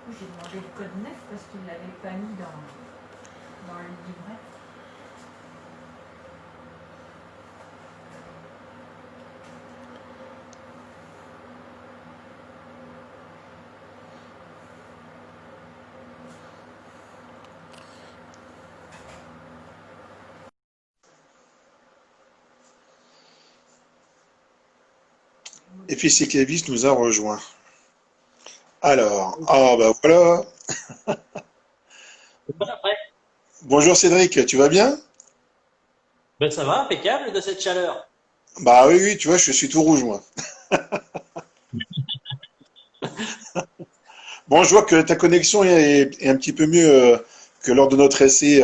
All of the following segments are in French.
coup, j'ai demandé le code NEF parce qu'il ne l'avait pas mis dans le livret. Et puis Clévis nous a rejoint. Alors, ah bah voilà. Voilà, après. Bonjour Cédric, tu vas bien? Ben, ça va, impeccable de cette chaleur. Bah oui, oui, tu vois, je suis tout rouge moi. Bon, je vois que ta connexion est un petit peu mieux que lors de notre essai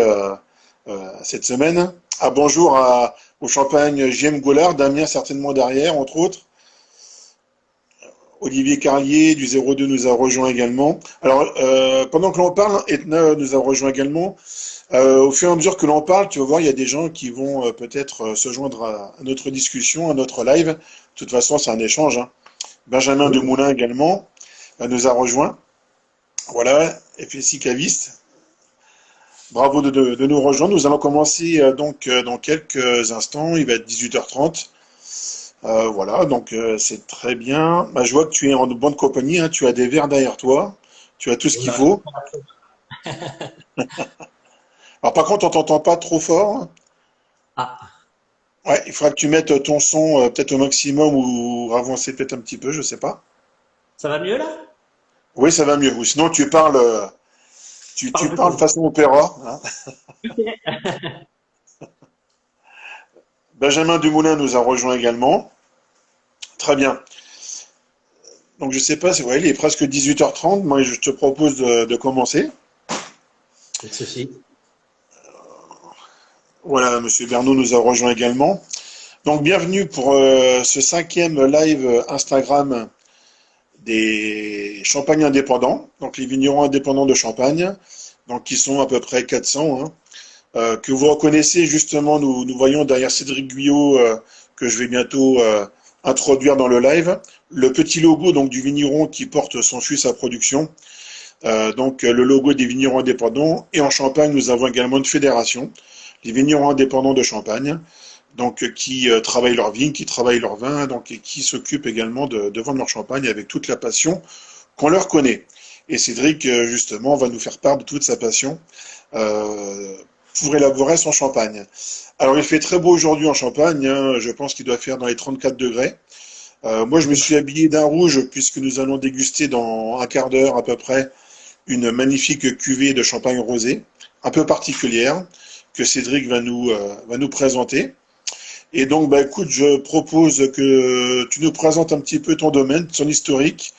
cette semaine. Ah bonjour au champagne JM Gaulard, Damien certainement derrière, entre autres. Olivier Carlier du 02 nous a rejoint également. Alors, pendant que l'on parle, Etna nous a rejoint également. Au fur et à mesure que l'on parle, tu vas voir, il y a des gens qui vont peut-être se joindre à notre discussion, à notre live. De toute façon, c'est un échange, hein. Benjamin Oui. Demoulin également nous a rejoint. Voilà, FSI Caviste. Bravo de nous rejoindre. Nous allons commencer donc dans quelques instants. Il va être 18h30. Voilà, donc c'est très bien. Bah, je vois que tu es en bonne compagnie, hein. Tu as des verres derrière toi. Tu as tout ce qu'il Voilà. faut. Alors par contre, on t'entend pas trop fort. Ah, Ouais, il faudra que tu mettes ton son peut-être au maximum ou avancer peut-être un petit peu, je sais pas. ça va mieux là? Oui, ça va mieux. Ou sinon, tu parles, Parle tu plus parles fort. façon opéra, hein. Ok. Benjamin Dumoulin nous a rejoint également. Très bien. Donc je sais pas, c'est vrai, il est presque 18h30. Moi, je te propose de commencer. Pas de souci. Voilà, Monsieur Bernot nous a rejoint également. Donc bienvenue pour ce cinquième live Instagram des Champagnes indépendants, donc les vignerons indépendants de Champagne, donc qui sont à peu près 400, hein, que vous reconnaissez justement, nous voyons derrière Cédric Guyot, que je vais bientôt introduire dans le live, le petit logo donc du vigneron qui porte son fût, sa production, donc le logo des vignerons indépendants, et en Champagne nous avons également une fédération, les vignerons indépendants de Champagne, donc qui travaillent leur vigne, qui travaillent leur vin, donc et qui s'occupent également de vendre leur champagne avec toute la passion qu'on leur connaît. Et Cédric, justement, va nous faire part de toute sa passion euh, pour élaborer son champagne. Alors, il fait très beau aujourd'hui en Champagne, hein, je pense qu'il doit faire dans les 34 degrés. Moi, je me suis habillé d'un rouge puisque nous allons déguster dans un quart d'heure à peu près une magnifique cuvée de champagne rosé, un peu particulière, que Cédric va nous présenter. Et donc, bah, écoute, je propose que tu nous présentes un petit peu ton domaine, son historique.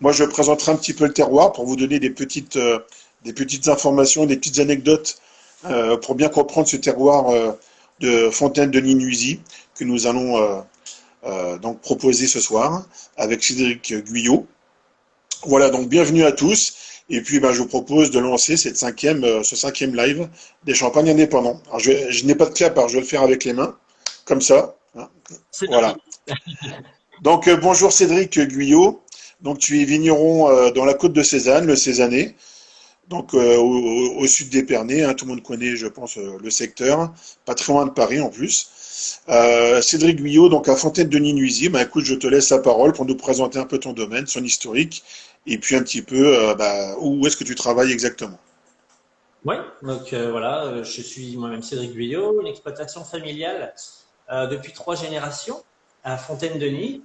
Moi, je présenterai un petit peu le terroir pour vous donner des petites informations, des petites anecdotes pour bien comprendre ce terroir de Fontaine-Denis-Nuisy que nous allons donc proposer ce soir avec Cédric Guyot. Voilà, donc bienvenue à tous. Et puis, ben, je vous propose de lancer ce cinquième live des champagnes indépendants. Alors, je n'ai pas de clap, alors je vais le faire avec les mains, comme ça, hein. C'est Voilà. parti. Donc, bonjour Cédric Guyot. Donc, tu es vigneron dans la côte de Cézanne, le Cézannais, donc au sud d'Épernay, hein, tout le monde connaît, je pense, le secteur, pas très loin de Paris en plus. Cédric Guyot, donc à Fontaine-Denis-Nuisy, bah, écoute, je te laisse la parole pour nous présenter un peu ton domaine, son historique, et puis un petit peu bah, où est-ce que tu travailles exactement. Oui, donc voilà, je suis moi-même Cédric Guyot, une exploitation familiale depuis 3 générations à Fontaine-Denis.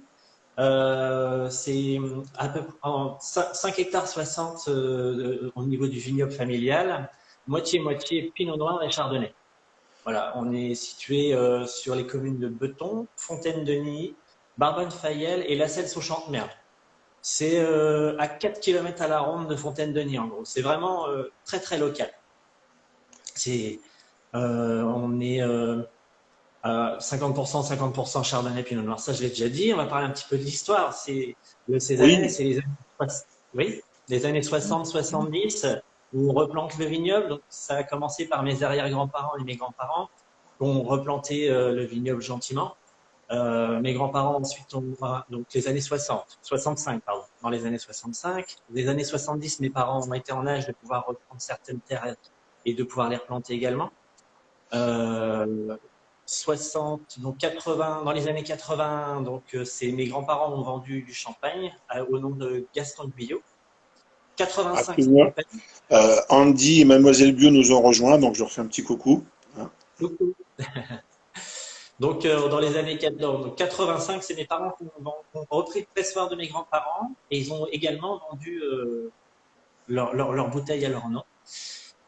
C'est à peu près en 5 hectares 60 au niveau du vignoble familial, moitié-moitié Pinot Noir et Chardonnay. Voilà, on est situé sur les communes de Beton, Fontaine-Denis, Barbonne-Fayel et La Selle-sous-Chantemerle. C'est à 4 kilomètres à la ronde de Fontaine-Denis en gros. C'est vraiment très très local. C'est, on est à 50% Chardonnay Pinot Noir. Ça, je l'ai déjà dit. On va parler un petit peu de l'histoire. C'est le Cézanne, Oui, c'est oui, les années 60-70 où on replante le vignoble. Donc, ça a commencé par mes arrière-grands-parents et mes grands-parents qui ont replanté le vignoble gentiment. Mes grands-parents ensuite donc les années 60, 65 pardon, dans les années 65. Les années 70, mes parents ont été en âge de pouvoir reprendre certaines terres et de pouvoir les replanter également. 60, donc 80, dans les années 80, donc c'est mes grands-parents ont vendu du champagne au nom de Gaston Guyot. 85, c'est Excuse-moi. une famille. Andy et Mademoiselle Bio nous ont rejoints, donc je leur fais un petit coucou. Donc, dans les années 85, c'est mes parents qui ont repris le pressoir de mes grands-parents et ils ont également vendu leur bouteille à leur nom.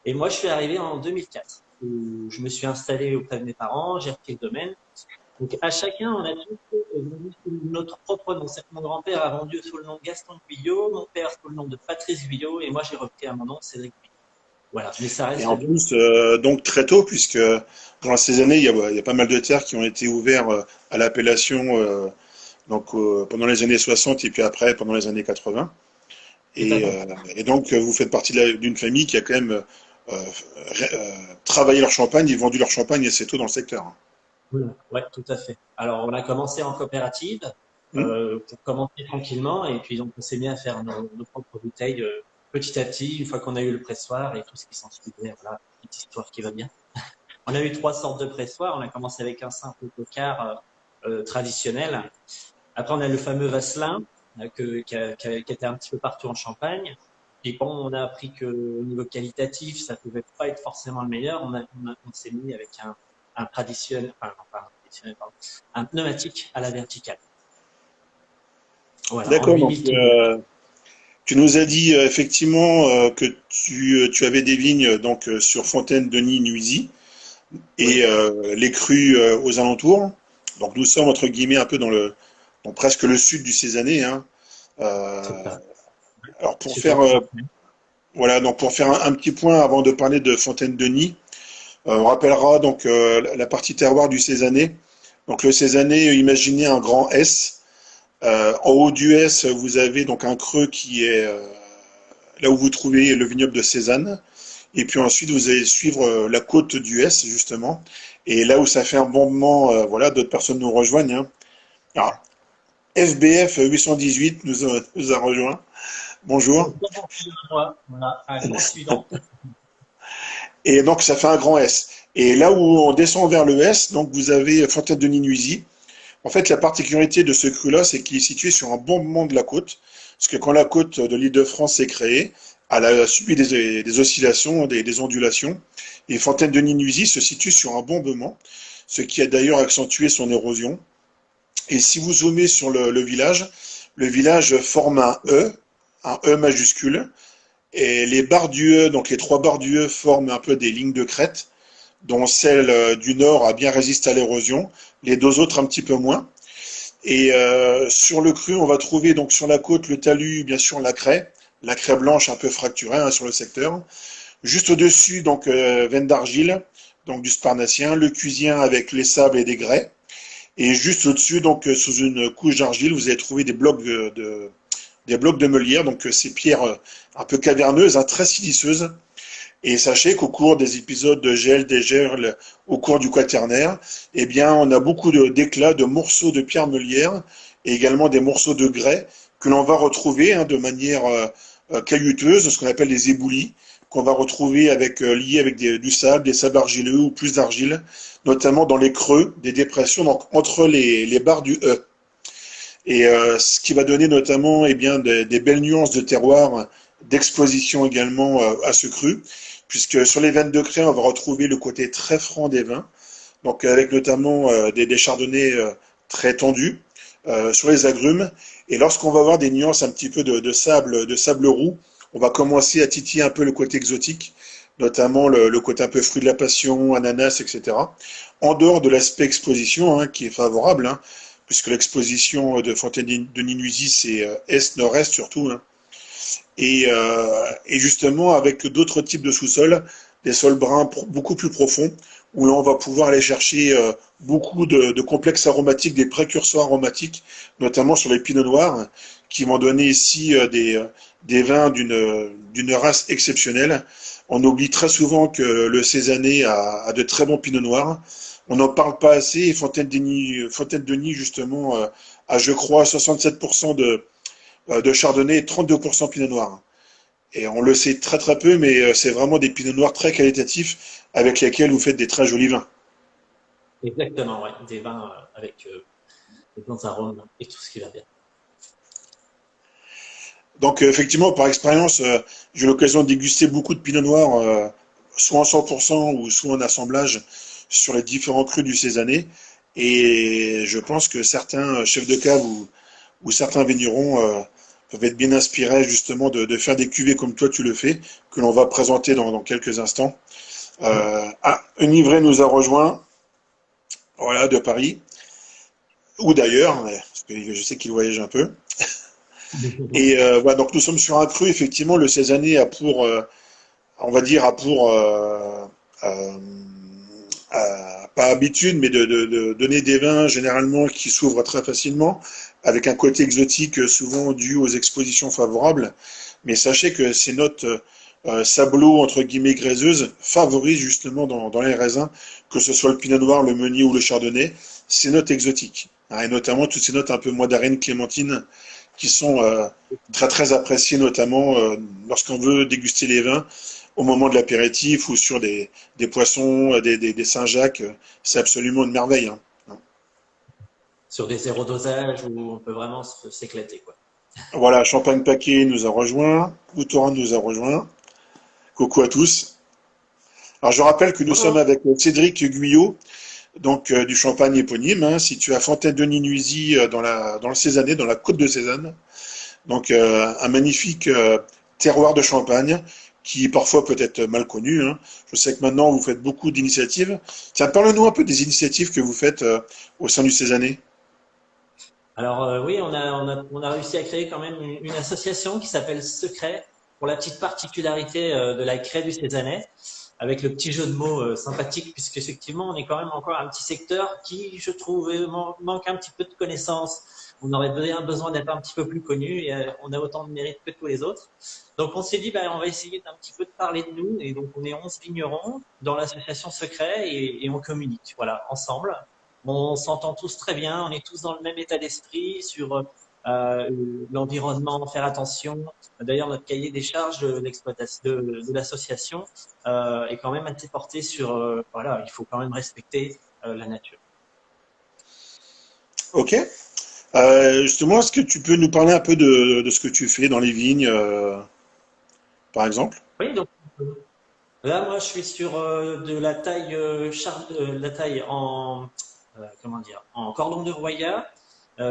Et moi, je suis arrivé en 2004 où je me suis installé auprès de mes parents, j'ai repris le domaine. Donc, à chacun, on a tous vendu sous notre propre nom. C'est que mon grand-père a vendu sous le nom de Gaston Guyot, mon père sous le nom de Patrice Guyot et moi, j'ai repris à mon nom Cédric Guyot. Voilà, mais ça Et reste en bien. plus, donc très tôt, puisque dans ces années, il y a pas mal de terres qui ont été ouvertes à l'appellation pendant les années 60 et puis après pendant les années 80. Tout à fait. Et donc, vous faites partie d'une famille qui a quand même travaillé leur champagne et vendu leur champagne assez tôt dans le secteur. Ouais, tout à fait. Alors, on a commencé en coopérative Hmm. pour commencer tranquillement, et puis donc on s'est mis à faire nos propres bouteilles petit à petit, une fois qu'on a eu le pressoir et tout ce qui s'en suivait. Voilà, petite histoire qui va bien. On a eu trois sortes de pressoirs. On a commencé avec un simple tocard traditionnel. Après, on a le fameux Vasselin qui était un petit peu partout en Champagne. Et quand on a appris que au niveau qualitatif, ça pouvait pas être forcément le meilleur, on s'est mis avec un traditionnel, enfin, non, pas un traditionnel, pardon, un pneumatique à la verticale. Voilà, en D'accord, 8 donc 000 kg. tu nous as dit effectivement que tu avais des vignes sur Fontaine-Denis-Nuisy et Oui, les crues aux alentours. Donc nous sommes entre guillemets un peu dans presque le sud du Cézanne, hein. c'est Euh, ça. alors Super bien. voilà, donc pour faire un petit point avant de parler de Fontaine-Denis, on rappellera donc la partie terroir du Cézanne. Donc le Cézanne, imaginez un grand S. En haut du S, vous avez donc un creux qui est là où vous trouvez le vignoble de Cézanne. Et puis ensuite, vous allez suivre la côte du S, justement. Et là où ça fait un bon moment, voilà, d'autres personnes nous rejoignent, hein. Alors, FBF 818 nous a rejoint. Bonjour. Voilà, un grand suivant. Et donc, ça fait un grand S. Et là où on descend vers le S, donc vous avez Fontaine-Denis-Nuisy. En fait, la particularité de ce cru-là, c'est qu'il est situé sur un bon moment de la côte. Parce que quand la côte de l'Île-de-France s'est créée, elle a subi des oscillations, des ondulations. Et Fontaine-Denis-Nuisy se situe sur un bombement, ce qui a d'ailleurs accentué son érosion. Et si vous zoomez sur le village forme un E majuscule. Et les barres du E, donc les trois barres du E forment un peu des lignes de crête, dont celle du nord a bien résisté à l'érosion, les deux autres un petit peu moins. Et sur le cru, on va trouver donc sur la côte le talus, bien sûr la craie blanche un peu fracturée hein, sur le secteur. Juste au-dessus, donc veine d'argile, donc du sparnacien, le cuisien avec les sables et des grès. Et juste au-dessus, donc sous une couche d'argile, vous allez trouver des blocs de meulière, donc ces pierres un peu caverneuses, hein, très siliceuses. Et sachez qu'au cours des épisodes de gel, dégel, au cours du quaternaire, eh bien, on a beaucoup d'éclats, de morceaux de pierre meulière et également des morceaux de grès que l'on va retrouver hein, de manière caillouteuse, ce qu'on appelle les éboulis, qu'on va retrouver liés avec du sable, des sables argileux ou plus d'argile, notamment dans les creux des dépressions, donc entre les barres du E. Et ce qui va donner notamment eh bien, des belles nuances de terroir, d'exposition également à ce cru, puisque sur les veines de craie, on va retrouver le côté très franc des vins, donc avec notamment des chardonnays très tendus sur les agrumes. Et lorsqu'on va avoir des nuances un petit peu de sable roux, on va commencer à titiller un peu le côté exotique, notamment le côté un peu fruit de la passion, ananas, etc. En dehors de l'aspect exposition, hein, qui est favorable, hein, puisque l'exposition de Fontaine-Denis-Nuisy, c'est est-nord-est surtout, hein. Et justement, avec d'autres types de sous-sols, des sols bruns beaucoup plus profonds, où l'on va pouvoir aller chercher beaucoup de complexes aromatiques, des précurseurs aromatiques, notamment sur les pinots noirs, qui vont donner ici des vins d'une race exceptionnelle. On oublie très souvent que le Cézanne a de très bons pinots noirs. on n'en parle pas assez. Et Fontaine-Denis justement, a, je crois, 67% de Chardonnay et 32% Pinot Noir. Et on le sait très très peu, mais c'est vraiment des Pinots Noirs très qualitatifs avec lesquels vous faites des très jolis vins. Exactement, ouais. Des vins avec des bons arômes et tout ce qui va bien. Donc effectivement, par expérience, j'ai eu l'occasion de déguster beaucoup de Pinot Noir, soit en 100% ou soit en assemblage sur les différents crus du Cézanne. Et je pense que certains chefs de cave ou certains vignerons peuvent être bien inspirés justement de faire des cuvées comme toi tu le fais, que l'on va présenter dans quelques instants. Un Ivray nous a rejoint, voilà, de Paris, ou d'ailleurs, parce que je sais qu'il voyage un peu. Et voilà, donc nous sommes sur un cru, effectivement, le Cézanne a pour, on va dire, a pour, euh, pas habitude, mais de donner des vins généralement qui s'ouvrent très facilement, avec un côté exotique souvent dû aux expositions favorables. Mais sachez que ces notes sableaux, entre guillemets, graiseuses, favorisent justement dans les raisins, que ce soit le pinot noir, le meunier ou le chardonnay, ces notes exotiques. Hein, et notamment toutes ces notes un peu mandarines, clémentines, qui sont très très appréciées, notamment lorsqu'on veut déguster les vins au moment de l'apéritif ou sur des poissons, des Saint-Jacques. C'est absolument une merveille. Hein. Sur des zéro dosage où on peut vraiment s'éclater, quoi. Voilà, Champagne Paquet nous a rejoint, Outoran nous a rejoint. Coucou à tous. Alors je rappelle que nous sommes Bonjour. avec Cédric Guyot, donc du Champagne éponyme, hein, situé à Fontaine-Denis-Nuisy dans le Cézanne, dans la côte de Cézanne. Donc un magnifique terroir de Champagne qui parfois peut être mal connu. Hein. Je sais que maintenant vous faites beaucoup d'initiatives. Tiens, parle-nous un peu des initiatives que vous faites au sein du Cézanne. Alors oui, on a réussi à créer quand même une association qui s'appelle Secret, pour la petite particularité de la craie du Cézanne, avec le petit jeu de mots sympathique, puisque effectivement on est quand même encore un petit secteur qui, je trouve, manque un petit peu de connaissances. On aurait bien besoin d'être un petit peu plus connu et on a autant de mérite que tous les autres. Donc on s'est dit, ben, on va essayer d'un petit peu de parler de nous, et donc on est 11 vignerons dans l'association Secret et on communique, voilà, ensemble. On s'entend tous très bien, on est tous dans le même état d'esprit sur l'environnement, faire attention. D'ailleurs, notre cahier des charges de l'exploitation de l'association est quand même assez porté sur voilà, il faut quand même respecter la nature. Ok. Justement, est-ce que tu peux nous parler un peu de ce que tu fais dans les vignes, par exemple? Oui, donc là, moi, je suis sur de la taille, la taille en comment dire, en cordon de Roya,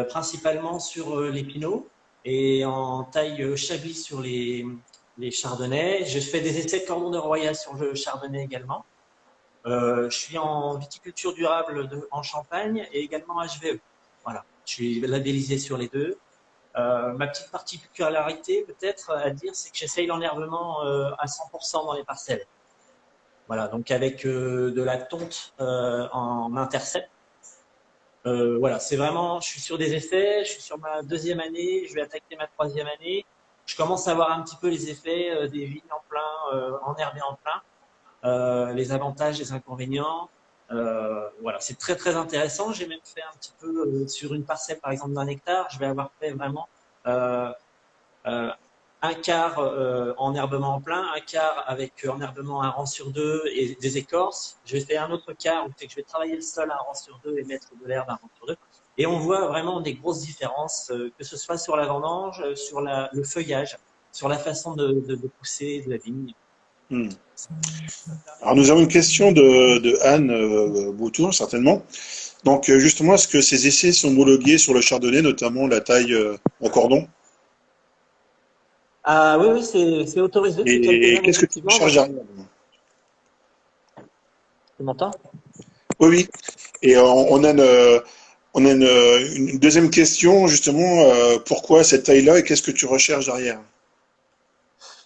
principalement sur les pinots et en taille chablis sur les chardonnays. Je fais des essais de cordon de Roya sur le chardonnay également. Je suis en viticulture durable en Champagne et également HVE. Voilà, je suis labellisé sur les deux. Ma petite particularité peut-être à dire, c'est que j'essaye l'enherbement à 100% dans les parcelles. Voilà, donc avec de la tonte en intercept. Voilà, c'est vraiment, je suis sur des effets, je suis sur ma deuxième année, je vais attaquer ma troisième année. Je commence à voir un petit peu les effets des vignes en plein, enherbées en plein, les avantages, les inconvénients. Voilà, c'est très très intéressant. J'ai même fait un petit peu sur une parcelle, par exemple d'1 hectare, je vais avoir fait vraiment euh, euh, un quart en herbement en plein, un quart avec enherbement un rang sur deux et des écorces. Je vais faire un autre quart où c'est que je vais travailler le sol un rang sur deux et mettre de l'herbe un rang sur deux. Et on voit vraiment des grosses différences, que ce soit sur la vendange, sur le feuillage, sur la façon de pousser de la vigne. Hmm. Ça me permet Alors nous avons une question de... de Anne Boutour, certainement. Donc justement, est-ce que ces essais sont homologués sur le chardonnay, notamment la taille en cordon? Ah oui, oui, c'est autorisé depuis quelques Et années, qu'est-ce que tu effectivement. Moi, recherches derrière? tu m'entends? Oui, oui. Et on a une deuxième question, justement, pourquoi cette taille-là et qu'est-ce que tu recherches derrière?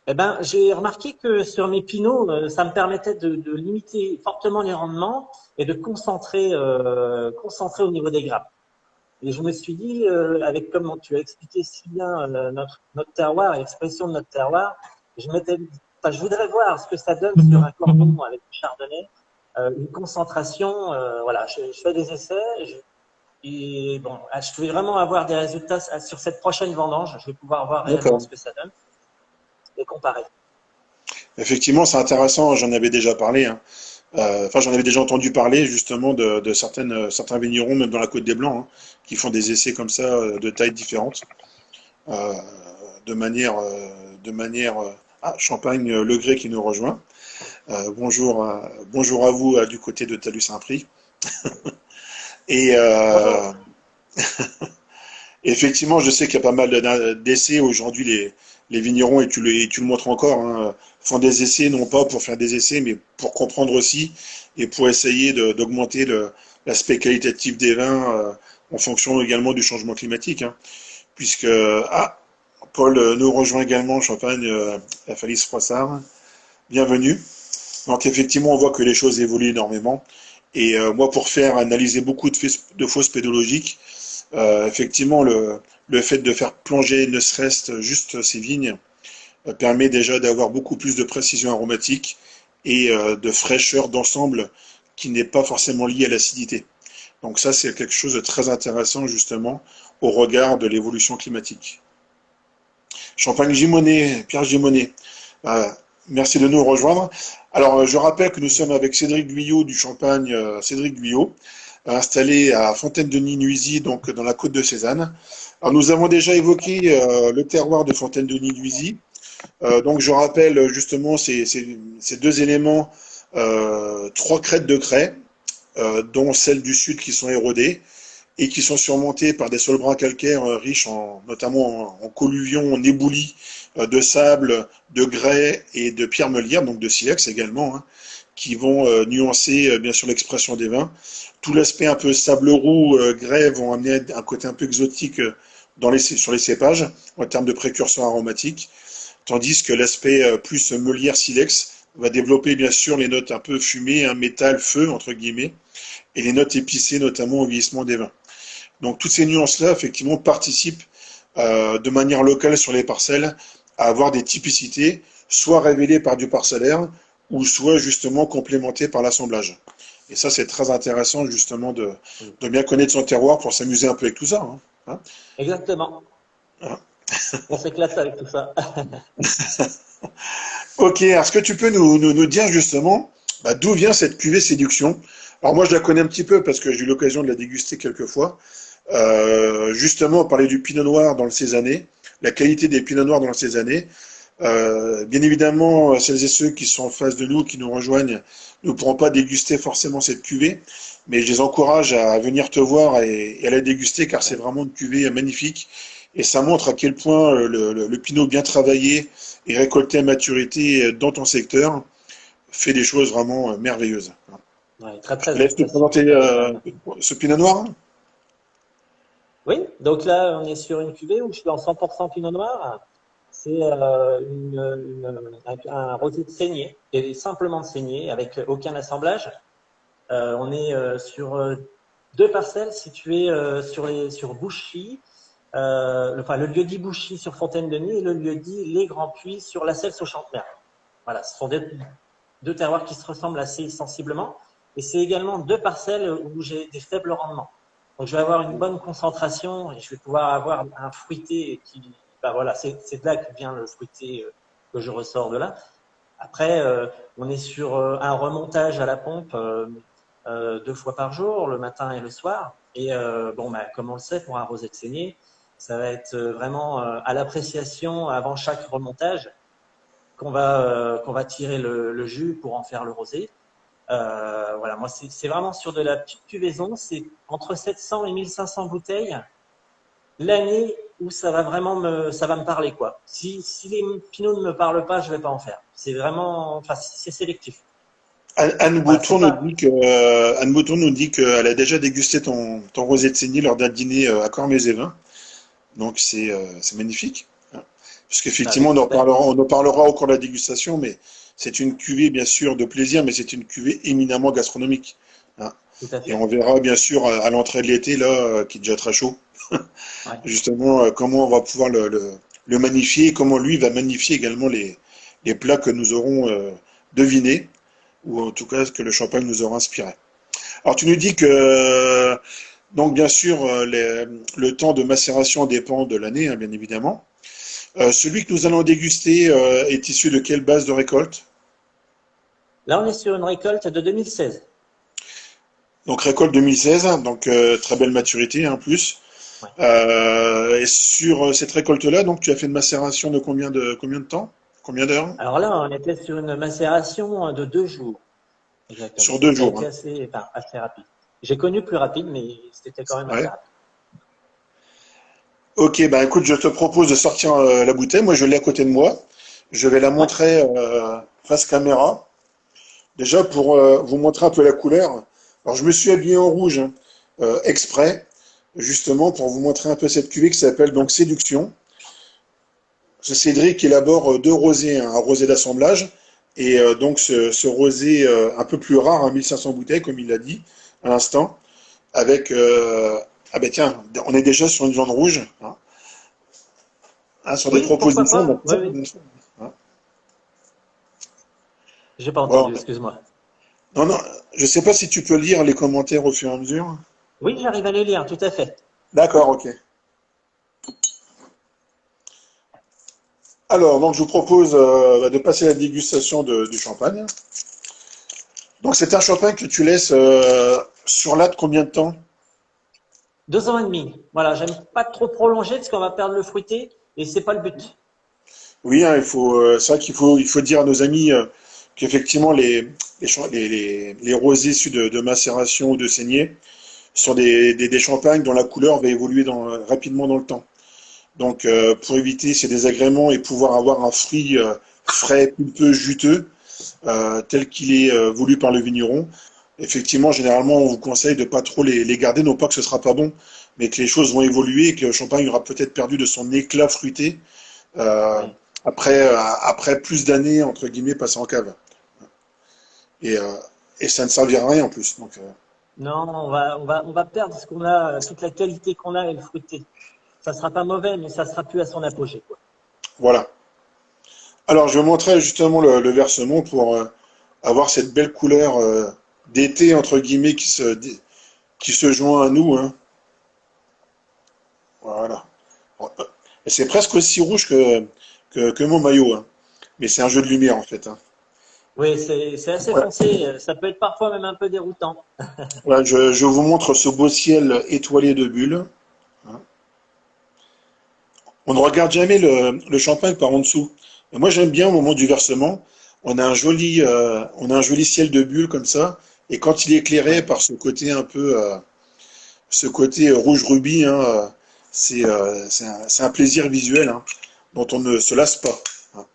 Eh ben, j'ai remarqué que sur mes pinots, ça me permettait de limiter fortement les rendements et de concentrer au niveau des grappes. Et je me suis dit, avec comme tu as expliqué si bien notre terroir, l'expression de notre terroir, je voudrais voir ce que ça donne sur un cordon avec du chardonnay. une concentration. Voilà, je fais des essais. Et bon, je vais vraiment avoir des résultats sur cette prochaine vendange. Je vais pouvoir voir réellement D'accord. ce que ça donne et comparer. Effectivement, c'est intéressant, j'en avais déjà parlé, hein. Enfin, j'en avais déjà entendu parler justement de certains vignerons, même dans la Côte des Blancs, hein, qui font des essais comme ça de tailles différentes, euh, de manière. Ah, Champagne Legré qui nous rejoint. Bonjour à vous du côté de Talus-Saint-Prix. Et Bonjour. effectivement, je sais qu'il y a pas mal d'essais aujourd'hui. Les vignerons, et tu le montres encore, hein, font des essais, non pas pour faire des essais, mais pour comprendre aussi et pour essayer d'augmenter l'aspect qualitatif des vins en fonction également du changement climatique, hein. Puisque, Paul nous rejoint également, Champagne, à Falice-Froissart. Bienvenue. Donc effectivement, on voit que les choses évoluent énormément. Et moi, pour faire analyser beaucoup de fausses pédologiques, effectivement, le fait de faire plonger ne serait-ce juste ces vignes permet déjà d'avoir beaucoup plus de précision aromatique et de fraîcheur d'ensemble qui n'est pas forcément liée à l'acidité. Donc ça, c'est quelque chose de très intéressant justement au regard de l'évolution climatique. Champagne Gimonet, Pierre Gimonet, euh, merci de nous rejoindre. Alors, je rappelle que nous sommes avec Cédric Guyot du Champagne, Cédric Guyot, installé à Fontaine-Denis-Nuisy, donc dans la côte de Cézanne. Alors, nous avons déjà évoqué le terroir de Fontaine-Denis-Nuisy. Donc, je rappelle justement ces deux éléments, trois crêtes de craie, dont celles du sud qui sont érodées et qui sont surmontées par des sols bruns calcaires riches notamment en colluvions, en éboulis de sable, de grès et de pierre meulière, donc de silex également, hein, qui vont nuancer bien sûr l'expression des vins. Tout l'aspect un peu sable roux, grès vont amener un côté un peu exotique sur les cépages en termes de précurseurs aromatiques, tandis que l'aspect plus meulière silex va développer bien sûr les notes un peu fumées, un métal, feu entre guillemets, et les notes épicées notamment au vieillissement des vins. Donc toutes ces nuances-là, effectivement, participent de manière locale sur les parcelles à avoir des typicités, soit révélées par du parcellaire, ou soit justement complémentées par l'assemblage. Et ça, c'est très intéressant justement de bien connaître son terroir pour s'amuser un peu avec tout ça, hein. Hein. Exactement. Hein. On s'éclate avec tout ça. Ok, alors est-ce que tu peux nous dire justement d'où vient cette cuvée séduction? Alors moi je la connais un petit peu parce que j'ai eu l'occasion de la déguster quelques fois. Justement, parler du pinot noir dans le Cézanais, la qualité des pinots noirs dans le Cézanais. Bien évidemment, celles et ceux qui sont en face de nous, qui nous rejoignent, ne pourront pas déguster forcément cette cuvée, mais je les encourage à venir te voir et à la déguster car c'est vraiment une cuvée magnifique et ça montre à quel point le pinot bien travaillé et récolté à maturité dans ton secteur fait des choses vraiment merveilleuses. Ouais, très Je te très laisse te apprécié. présenter ce pinot noir. Oui, donc là, on est sur une cuvée où je suis en 100% pinot noir. C'est un rosé de saignée, et simplement de saignée, avec aucun assemblage. On est sur deux parcelles situées sur Bouchy, le lieu-dit Bouchy sur Fontaine-Denis et le lieu-dit Les Grands Puits sur La Celle au Chantemerle. Voilà, ce sont deux terroirs qui se ressemblent assez sensiblement. Et c'est également deux parcelles où j'ai des faibles rendements. Donc je vais avoir une bonne concentration et je vais pouvoir avoir un fruité qui, voilà, c'est de là que vient le fruité que je ressors de là. Après, on est sur un remontage à la pompe 2 fois par jour, le matin et le soir. Et comme on le sait, pour un rosé de saignée, ça va être vraiment à l'appréciation avant chaque remontage qu'on va tirer le jus pour en faire le rosé. Voilà, moi c'est vraiment sur de la petite cuvaison, c'est entre 700 et 1500 bouteilles l'année où ça va me parler quoi. Si les pinots ne me parlent pas, je vais pas en faire. C'est vraiment, enfin c'est sélectif. Anne Voilà, Bouton c'est nous pas. dit Anne Bouton nous dit qu'elle a déjà dégusté ton rosé de saignée lors d'un dîner à Cormez-et-Vin. Donc c'est magnifique, hein. Parce Bah qu'effectivement, oui, on en parlera au cours de la dégustation, mais c'est une cuvée bien sûr de plaisir, mais c'est une cuvée éminemment gastronomique, hein. tout à Et on fait. verra bien sûr à l'entrée de l'été, là, qui est déjà très chaud, Ouais. justement, comment on va pouvoir le magnifier, et comment lui va magnifier également les plats que nous aurons devinés. ou en tout cas que le champagne nous aura inspiré. Alors tu nous dis que, donc bien sûr, le temps de macération dépend de l'année, hein, bien évidemment. Celui que nous allons déguster est issu de quelle base de récolte? Là, on est sur une récolte de 2016. Donc récolte 2016, hein, donc très belle maturité en plus. Ouais. Et sur cette récolte-là, donc tu as fait une macération de combien de temps? Combien d'heures? Alors là, on était sur une macération de 2 jours. Exactement. Sur deux Ça a jours. été Hein. assez rapide. J'ai connu plus rapide, mais c'était quand même assez Ouais. rapide. Ok, bah écoute, je te propose de sortir la bouteille. Moi, je l'ai à côté de moi. Je vais la Ouais. montrer face caméra. Déjà pour vous montrer un peu la couleur. Alors, je me suis habillé en rouge hein, exprès, justement pour vous montrer un peu cette cuvée qui s'appelle donc Séduction. C'est Cédric qui élabore deux rosés, hein, un rosé d'assemblage et donc ce rosé un peu plus rare, hein, 1500 bouteilles comme il l'a dit à l'instant, avec ah ben tiens, on est déjà sur une viande rouge, hein, sur des Oui, pourquoi propositions. pas. Donc, Oui, oui. hein. J'ai pas Bon, entendu, excuse-moi. non, non, je sais pas si tu peux lire les commentaires au fur et à mesure. Oui, j'arrive à les lire, tout à fait. D'accord, ok. Alors, donc je vous propose de passer à la dégustation du champagne. Donc c'est un champagne que tu laisses sur latte combien de temps? 2 ans et demi. Voilà, j'aime pas trop prolonger parce qu'on va perdre le fruité et c'est pas le but. Oui, hein, c'est vrai qu'il faut dire à nos amis qu'effectivement les rosés issus de macération ou de saignée sont des champagnes dont la couleur va évoluer rapidement dans le temps. Donc pour éviter ces désagréments et pouvoir avoir un fruit frais, pulpeux, juteux, tel qu'il est voulu par le vigneron, effectivement, généralement, on vous conseille de pas trop les garder, non pas que ce sera pas bon, mais que les choses vont évoluer et que le champagne aura peut-être perdu de son éclat fruité euh, Ouais. après plus d'années, entre guillemets, passées en cave. Et, euh, et ça ne servira à rien en plus. Donc, Non, on va perdre ce qu'on a, toute la qualité qu'on a et le fruité. Ça sera pas mauvais, mais ça sera plus à son apogée, quoi. voilà. Alors, je vais montrer justement le versement pour avoir cette belle couleur d'été, entre guillemets, qui se joint à nous. Hein. Voilà. Et c'est presque aussi rouge que mon maillot. Hein. Mais c'est un jeu de lumière, en fait. Hein. Oui, c'est assez Voilà. foncé. Ça peut être parfois même un peu déroutant. Voilà, je vous montre ce beau ciel étoilé de bulles. Hein. On ne regarde jamais le champagne par en dessous. Et moi, j'aime bien au moment du versement, on a un joli ciel de bulles comme ça. Et quand il est éclairé Ouais. par ce côté rouge rubis, hein, c'est un plaisir visuel hein, dont on ne se lasse pas. Hein.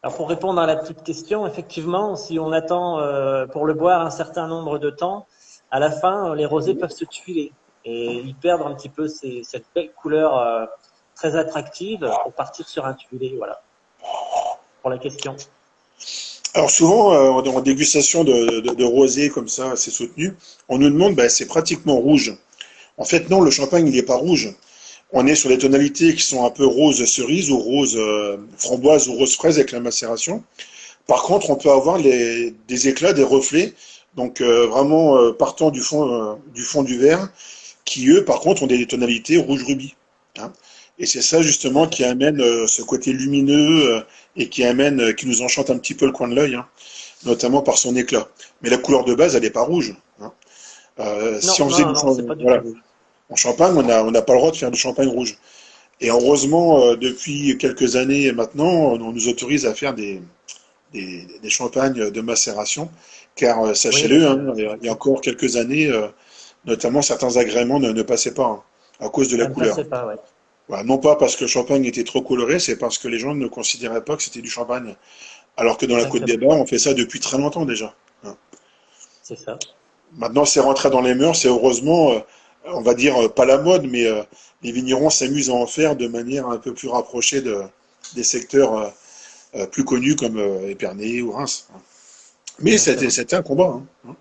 Alors pour répondre à la petite question, effectivement, si on attend pour le boire un certain nombre de temps, à la fin, les rosés peuvent se tuiler et ils perdent un petit peu cette belle couleur très attractive pour partir sur un tuilé. Voilà, pour la question. Alors souvent, en dégustation de rosé comme ça, assez soutenu, on nous demande, bah, c'est pratiquement rouge. En fait, non, le champagne, il n'est pas rouge. On est sur des tonalités qui sont un peu rose cerise ou rose framboise ou rose fraise avec la macération. Par contre, on peut avoir des éclats, des reflets, donc vraiment partant du fond du verre, qui eux, par contre, ont des tonalités rouge rubis. Hein. Et c'est ça justement qui amène ce côté lumineux et qui nous enchante un petit peu le coin de l'œil, hein, notamment par son éclat. Mais la couleur de base, elle n'est pas rouge. Hein. Si Non, on faisait non, non, c'est pas du tout voilà, rouge. en Champagne, on n'a pas le droit de faire du champagne rouge. Et heureusement, depuis quelques années maintenant, on nous autorise à faire des champagnes de macération, car Oui, sachez-le, hein, il y a encore quelques années, notamment certains agréments ne passaient pas hein, à cause de la ça ne couleur. passait pas, ouais. Voilà, non pas parce que le champagne était trop coloré, c'est parce que les gens ne considéraient pas que c'était du champagne. Alors que dans la Côte des Exactement, Bas, on fait ça depuis très longtemps déjà. Hein. c'est ça. Maintenant, c'est rentré dans les mœurs, et heureusement, on va dire pas la mode, mais les vignerons s'amusent à en faire de manière un peu plus rapprochée des secteurs plus connus comme Épernay ou Reims. Hein. Mais c'était Exactement. c'était un combat. Hein.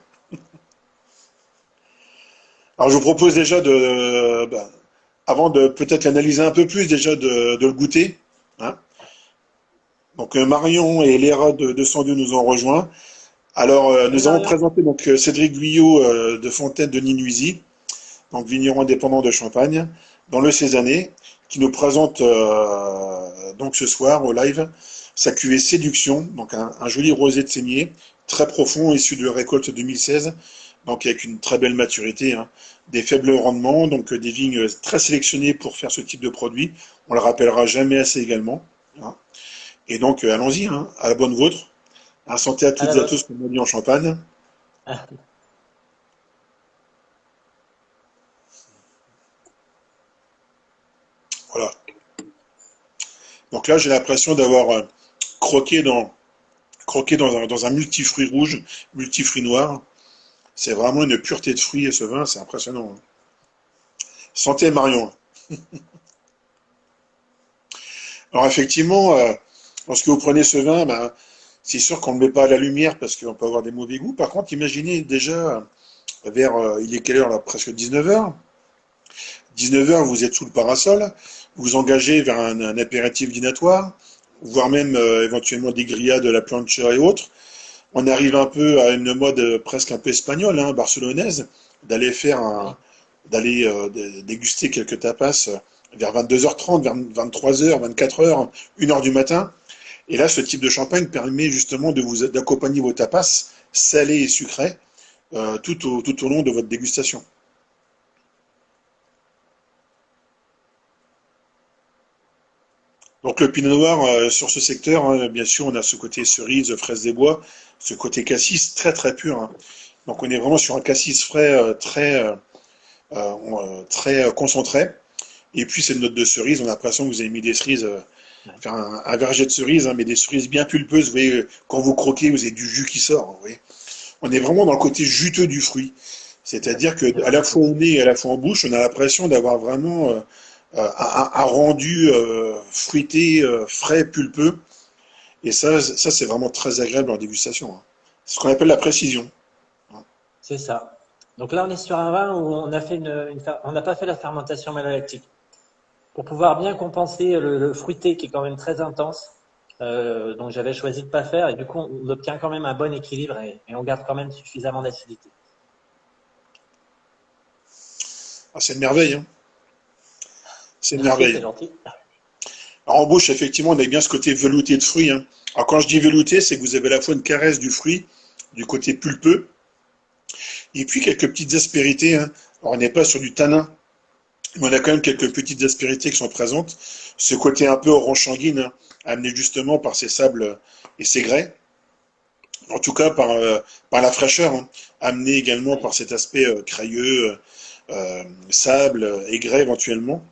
Alors, je vous propose déjà avant de peut-être l'analyser un peu plus, déjà de le goûter. Hein. Donc, Marion et Léra de 202 nous ont rejoints. Alors, Salut nous avons Marion. présenté donc Cédric Guyot de Fontaine de Ninuizy, donc vigneron indépendant de Champagne, dans le Cézanne, qui nous présente donc ce soir au live sa cuvée Séduction, donc un joli rosé de saignée, très profond, issu de récolte 2016, donc avec une très belle maturité, hein, des faibles rendements, donc des vignes très sélectionnées pour faire ce type de produit. On le rappellera jamais assez également, hein. Et donc, allons-y, hein, à la bonne vôtre. Un santé à À toutes la et à tous, vôtre. comme on dit en Champagne. Voilà. Donc là, j'ai l'impression d'avoir croqué dans, croqué dans un multifruit rouge, multifruit noir. C'est vraiment une pureté de fruits, ce vin, c'est impressionnant, hein. Santé, Marion. Alors effectivement, lorsque vous prenez ce vin, ben, c'est sûr qu'on ne le met pas à la lumière parce qu'on peut avoir des mauvais goûts. Par contre, imaginez déjà vers, il est quelle heure là? Presque 19h. 19h, vous êtes sous le parasol, vous vous engagez vers un apéritif dînatoire, voire même éventuellement des grillades de la plancha et autres. On arrive un peu à une mode presque un peu espagnole, hein, barcelonaise, d'aller faire Oui. d'aller déguster quelques tapas vers 22h30, vers 23h, 24h, 1h du matin. Et là, ce type de champagne permet justement d'accompagner vos tapas salés et sucrés tout au long de votre dégustation. Donc le pinot noir sur ce secteur, hein, bien sûr, on a ce côté cerise, fraise des bois, ce côté cassis très très pur, hein. Donc on est vraiment sur un cassis frais très concentré. Et puis cette note de cerise, on a l'impression que vous avez mis des cerises, Ouais. faire un verger de cerises, hein, mais des cerises bien pulpeuses. Vous voyez, quand vous croquez, vous avez du jus qui sort, vous voyez. On est vraiment dans le côté juteux du fruit. Ouais. C'est-à-dire C'est que à la vraiment fois au sympa. nez et à la fois en bouche, on a l'impression d'avoir vraiment un rendu fruité, frais, pulpeux. Et ça c'est vraiment très agréable en dégustation, hein. C'est ce qu'on appelle la précision, hein. C'est ça. Donc là, on est sur un vin où on a fait on n'a pas fait la fermentation malolactique. Pour pouvoir bien compenser le fruité qui est quand même très intense. Donc j'avais choisi de pas faire et du coup on obtient quand même un bon équilibre et on garde quand même suffisamment d'acidité. Ah, c'est une merveille, hein. C'est une Merci, c'est merveille. gentil. Alors, en bouche, effectivement, on a bien ce côté velouté de fruits, hein. Alors, quand je dis velouté, c'est que vous avez à la fois une caresse du fruit, du côté pulpeux, et puis quelques petites aspérités, hein. Alors, on n'est pas sur du tanin, mais on a quand même quelques petites aspérités qui sont présentes. Ce côté un peu orange sanguine, hein, amené justement par ces sables et ces grès, en tout cas par la fraîcheur, hein, amené également Oui. par cet aspect crayeux, sable et grès éventuellement.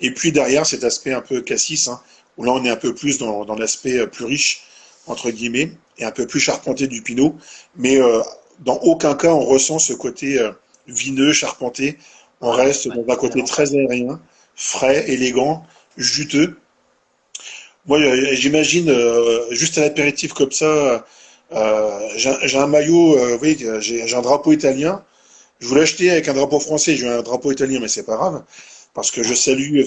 Et puis derrière, cet aspect un peu cassis, hein, où là on est un peu plus dans l'aspect plus riche, entre guillemets, et un peu plus charpenté du pinot. Mais dans aucun cas on ressent ce côté vineux, charpenté. On Ouais, reste ouais, dans un côté vraiment pas. très aérien, frais, élégant, juteux. Moi, j'imagine, juste un apéritif comme ça, j'ai un maillot, oui, j'ai un drapeau italien. Je voulais acheter avec un drapeau français, j'ai un drapeau italien, mais c'est pas grave, parce que je salue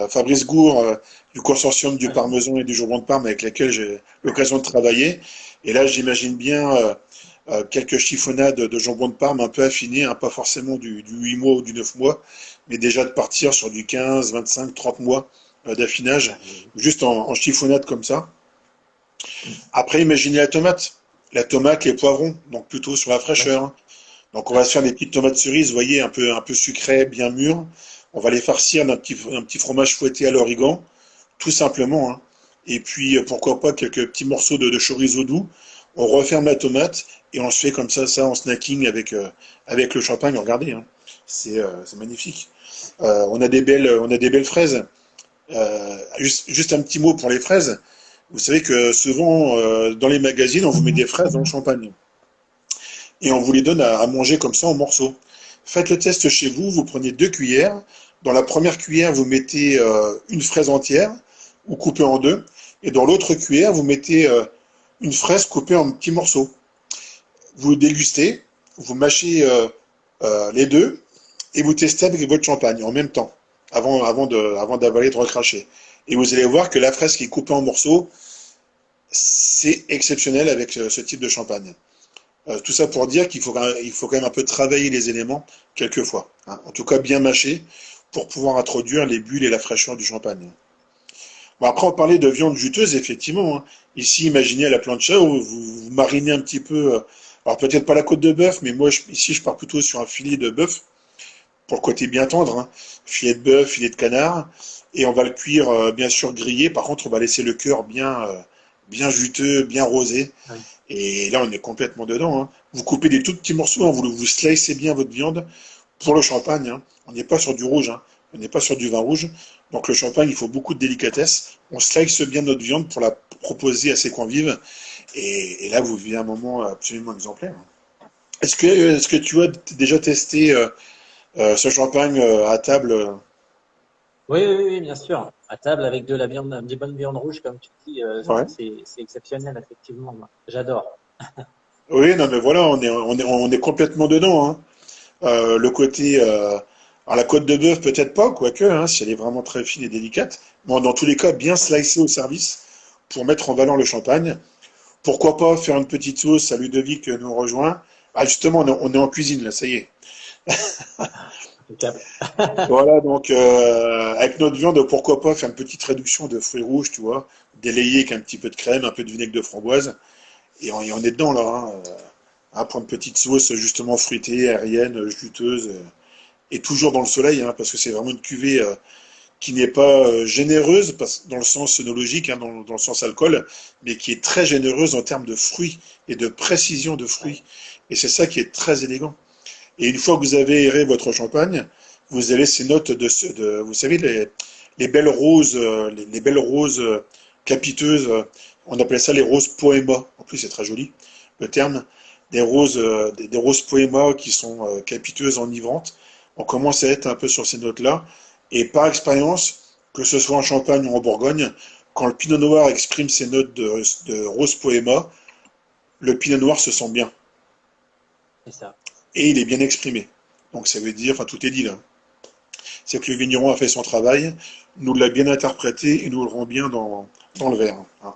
Fabrice Gour du consortium du Ouais. Parmesan et du Jourbon de Parme avec lesquels j'ai l'occasion de travailler. Et là, j'imagine bien quelques chiffonnades de jambon de Parme un peu affinées, hein, pas forcément du 8 mois ou du 9 mois, mais déjà de partir sur du 15, 25, 30 mois d'affinage, Ouais. juste en chiffonnade comme ça. Après, imaginez la tomate. La tomate, les poivrons, donc plutôt sur la Ouais. fraîcheur, hein. Donc on va Ouais. se faire des petites tomates cerises, vous voyez, un peu sucrées, bien mûres. On va les farcir un petit fromage fouetté à l'origan, tout simplement, hein. Et puis pourquoi pas quelques petits morceaux de chorizo doux. On referme la tomate et on se fait comme ça en snacking avec le champagne. Regardez, hein. C'est magnifique. On a des belles fraises. Juste un petit mot pour les fraises. Vous savez que souvent dans les magazines, on vous met des fraises dans le champagne et on vous les donne à manger comme ça en morceaux. Faites le test chez vous, vous prenez 2 cuillères. Dans la première cuillère, vous mettez une fraise entière ou coupée en deux. Et dans l'autre cuillère, vous mettez une fraise coupée en petits morceaux. Vous dégustez, vous mâchez les deux et vous testez avec votre champagne en même temps, avant d'avaler et de recracher. Et vous allez voir que la fraise qui est coupée en morceaux, c'est exceptionnel avec ce type de champagne. Tout ça pour dire il faut quand même un peu travailler les éléments quelquefois, hein. En tout cas bien mâcher pour pouvoir introduire les bulles et la fraîcheur du champagne. Bon, après, on parlait de viande juteuse, effectivement, hein. Ici, imaginez à la plancha où vous marinez un petit peu. Alors peut-être pas la côte de bœuf, mais moi ici je pars plutôt sur un filet de bœuf pour le côté bien tendre, hein. Filet de bœuf, filet de canard, et on va le cuire bien sûr grillé. Par contre, on va laisser le cœur bien juteux, bien rosé. Oui, Et là, on est complètement dedans, hein. Vous coupez des tout petits morceaux, hein. Vous slicez bien votre viande pour le champagne, hein. On n'est pas sur du rouge, hein. On n'est pas sur du vin rouge. Donc le champagne, il faut beaucoup de délicatesse. On slice bien notre viande pour la proposer à ses convives. Et là, vous vivez un moment absolument exemplaire. Est-ce que tu as déjà testé ce champagne à table? oui, oui, oui, bien sûr. À table avec de la viande, des bonnes viandes rouges, comme tu dis, Ouais. c'est exceptionnel, effectivement. Moi. J'adore. Oui, non, mais voilà, on est complètement dedans, hein. Le côté, alors la côte de bœuf peut-être pas, quoique, hein, si elle est vraiment très fine et délicate. Bon, dans tous les cas, bien slicée au service pour mettre en valeur le champagne. Pourquoi pas faire une petite sauce à Ludovic nous rejoint. Ah, justement, on est en cuisine là, ça y est. Impeccable. Voilà, donc avec notre viande, pourquoi pas faire une petite réduction de fruits rouges, tu vois, délayé avec un petit peu de crème, un peu de vinaigre de framboise, et on est dedans là, hein. Prendre une petite sauce justement fruitée, aérienne, juteuse, et toujours dans le soleil, hein, parce que c'est vraiment une cuvée qui n'est pas généreuse dans le sens œnologique, hein, dans le sens alcool, mais qui est très généreuse en termes de fruits et de précision de Ouais, fruits. Et c'est ça qui est très élégant. Et une fois que vous avez aéré votre champagne, vous avez ces notes vous savez, les belles roses, les belles roses capiteuses, on appelle ça les roses poéma. En plus, c'est très joli, le terme. Des roses, des roses poéma qui sont capiteuses, enivrantes. On commence à être un peu sur ces notes-là. Et par expérience, que ce soit en Champagne ou en Bourgogne, quand le pinot noir exprime ces notes de rose poéma, le pinot noir se sent bien. c'est ça. Et il est bien exprimé. Donc ça veut dire, enfin tout est dit là. C'est que le vigneron a fait son travail, nous l'a bien interprété et nous le rend bien dans le verre, hein.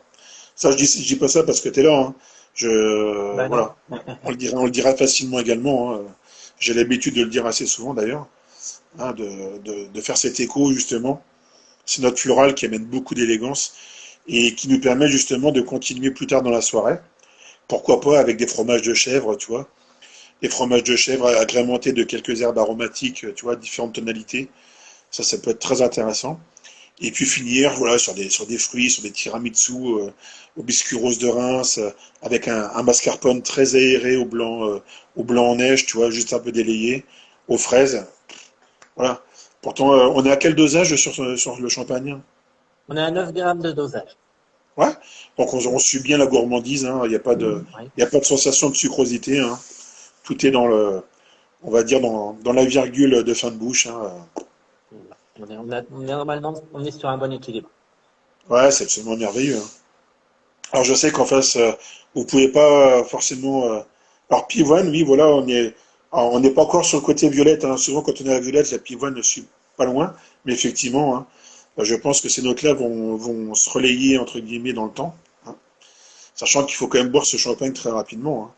Ça, je dis pas ça parce que tu es là, hein. Bah non. Voilà. On le dira facilement également, hein. J'ai l'habitude de le dire assez souvent d'ailleurs, hein, de faire cet écho justement. C'est notre floral qui amène beaucoup d'élégance et qui nous permet justement de continuer plus tard dans la soirée. Pourquoi pas avec des fromages de chèvre, tu vois. Des fromages de chèvre agrémentés de quelques herbes aromatiques, tu vois, différentes tonalités. Ça peut être très intéressant. Et puis finir, voilà, sur des fruits, sur des tiramisu au biscuit rose de Reims, avec un mascarpone très aéré au blanc en neige, tu vois, juste un peu délayé, aux fraises. Voilà. Pourtant, on est à quel dosage sur le champagne? On est à 9 grammes de dosage. Ouais. Donc on suit bien la gourmandise, hein. Oui. Il y a pas de sensation de sucrosité, hein. Tout est on va dire dans la virgule de fin de bouche, hein. On est normalement, on est sur un bon équilibre. Ouais, c'est absolument merveilleux, hein. Alors je sais qu'en face, vous pouvez pas forcément. Alors pivoine, oui, voilà, alors, on n'est pas encore sur le côté violette, hein. Souvent quand on est à la violette, la pivoine ne suit pas loin, mais effectivement, hein, je pense que ces notes-là vont se relayer entre guillemets dans le temps, hein. Sachant qu'il faut quand même boire ce champagne très rapidement, hein.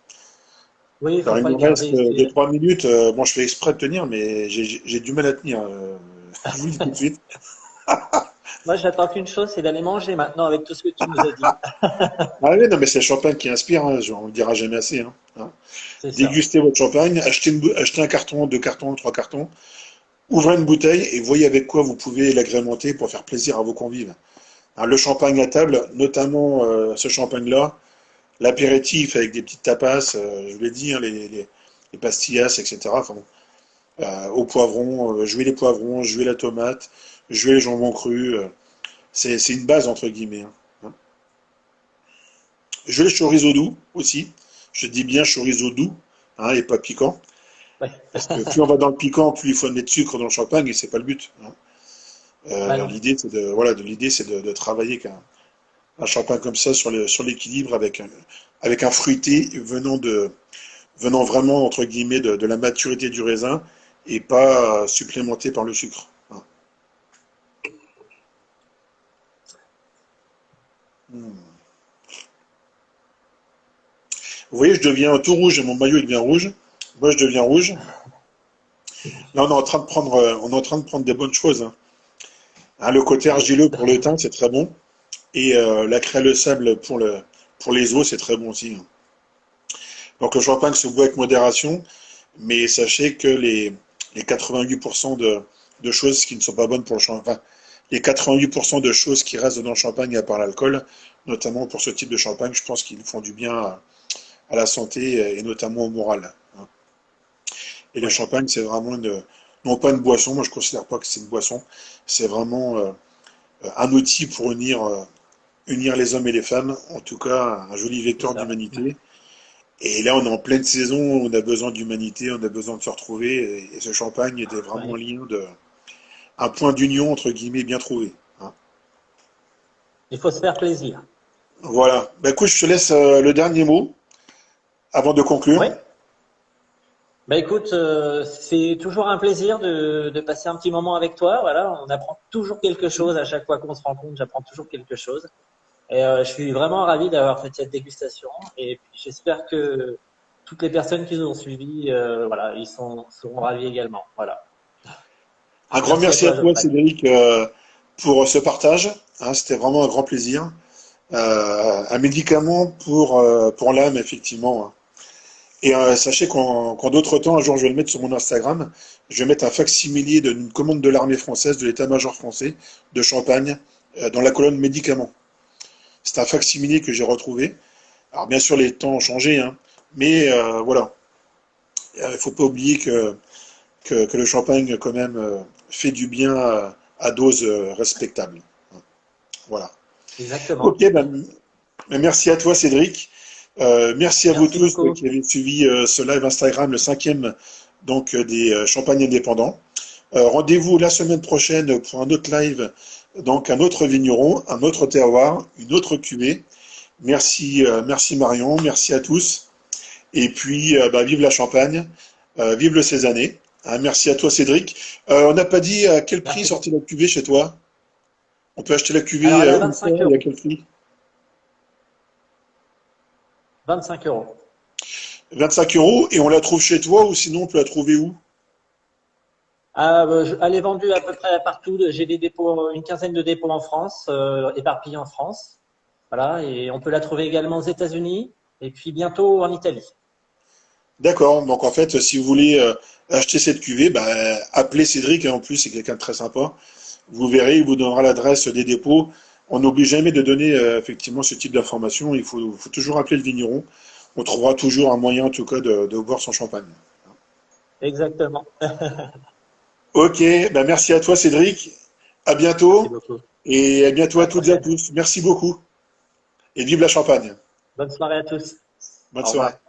Oui, il Alors faut il pas me le reste garder. 2-3 minutes. Bon, je fais exprès de tenir, mais j'ai du mal à tenir. Je vous le dis tout de suite. Moi, j'attends qu'une chose, c'est d'aller manger maintenant avec tout ce que tu nous as dit. Ah oui, non, mais c'est le champagne qui inspire, hein, on le dira jamais assez, hein. C'est ça. Dégustez votre champagne, achetez un carton, deux cartons, trois cartons, ouvrez une bouteille et voyez avec quoi vous pouvez l'agrémenter pour faire plaisir à vos convives. Alors, le champagne à table, notamment ce champagne-là, l'apéritif avec des petites tapas, je vous l'ai dit, hein, les pastillas, etc. Enfin, bon, au poivron, jouer les poivrons, jouer la tomate, jouer les jambons crus, c'est une base entre guillemets, hein. Jouer le chorizo doux aussi, je dis bien chorizo doux, hein, et pas piquant. Ouais. Parce que plus on va dans le piquant, plus il faut mettre de sucre dans le champagne et c'est pas le but, hein. Bah non. L'idée c'est de travailler avec un champagne comme ça sur l'équilibre avec un fruité venant vraiment entre guillemets de la maturité du raisin et pas supplémenté par le sucre, hein. Vous voyez, je deviens tout rouge, mon maillot il devient rouge. Moi, je deviens rouge. Là, on est en train de prendre des bonnes choses, hein. Hein, le côté argileux pour le teint, c'est très bon. Et la craie le sable pour les os, c'est très bon aussi, hein. Donc le champagne se boit avec modération, mais sachez que les 88% de choses qui ne sont pas bonnes pour le champagne, enfin, les 88% de choses qui restent dans le champagne à part l'alcool, notamment pour ce type de champagne, je pense qu'ils font du bien à la santé et notamment au moral, hein. Et le Ouais, champagne, c'est vraiment non pas une boisson, moi je ne considère pas que c'est une boisson, c'est vraiment un outil pour unir les hommes et les femmes, en tout cas un joli c'est vecteur ça. d'humanité. Et là, on est en pleine saison, on a besoin d'humanité, on a besoin de se retrouver, et ce champagne était vraiment Ouais. un point d'union, entre guillemets, bien trouvé, hein. Il faut se faire plaisir. Voilà. Bah, écoute, je te laisse le dernier mot avant de conclure. Oui. Bah écoute, c'est toujours un plaisir de passer un petit moment avec toi. Voilà, on apprend toujours quelque chose à chaque fois qu'on se rencontre. J'apprends toujours quelque chose. Et je suis vraiment ravi d'avoir fait cette dégustation. Et puis j'espère que toutes les personnes qui nous ont suivis, voilà, seront ravis également. Voilà. Un grand Merci à merci à toi, toi, Geoffrey. Cédric, pour ce partage, hein, c'était vraiment un grand plaisir. Un médicament pour l'âme, effectivement, hein. Et sachez qu'en d'autres temps, un jour je vais le mettre sur mon Instagram, je vais mettre un facsimilé d'une commande de l'armée française, de l'état-major français, de Champagne, dans la colonne médicaments. C'est un facsimilé que j'ai retrouvé. Alors bien sûr, les temps ont changé, hein, mais voilà. Il ne faut pas oublier que le champagne, quand même, fait du bien à dose respectable. Voilà. Ok, Exactement. ben, merci à toi, Cédric. Merci à vous Merci tous beaucoup. qui avez suivi ce live Instagram, le cinquième donc, des champagnes indépendants. Rendez-vous la semaine prochaine pour un autre live, donc un autre vigneron, un autre terroir, une autre cuvée. Merci, merci Marion, merci à tous. Et puis, bah, vive la Champagne, vive le Cézanne. Hein, merci à toi, Cédric. On n'a pas dit à quel prix Merci sortait beaucoup. la cuvée chez toi. On peut acheter la Alors cuvée elle est à une fois 25 et à euros. quel prix? 25 euros. 25 € et on la trouve chez toi ou sinon on peut la trouver où? Elle est vendue à peu près partout. J'ai des dépôts, une quinzaine de dépôts en France, éparpillés en France. Voilà, et on peut la trouver également aux États-Unis et puis bientôt en Italie. D'accord, donc en fait, si vous voulez acheter cette cuvée, bah, appelez Cédric, hein, en plus c'est quelqu'un de très sympa. Vous verrez, il vous donnera l'adresse des dépôts. On n'oublie jamais de donner effectivement ce type d'informations. Il faut toujours appeler le vigneron. On trouvera toujours un moyen, en tout cas, de boire son champagne. Exactement. Ok, bah merci à toi Cédric. À Merci bientôt beaucoup. et à bientôt À à la toutes et à prochaine. tous. Merci beaucoup et vive la Champagne. Bonne soirée à tous. Bonne Au soirée. revoir.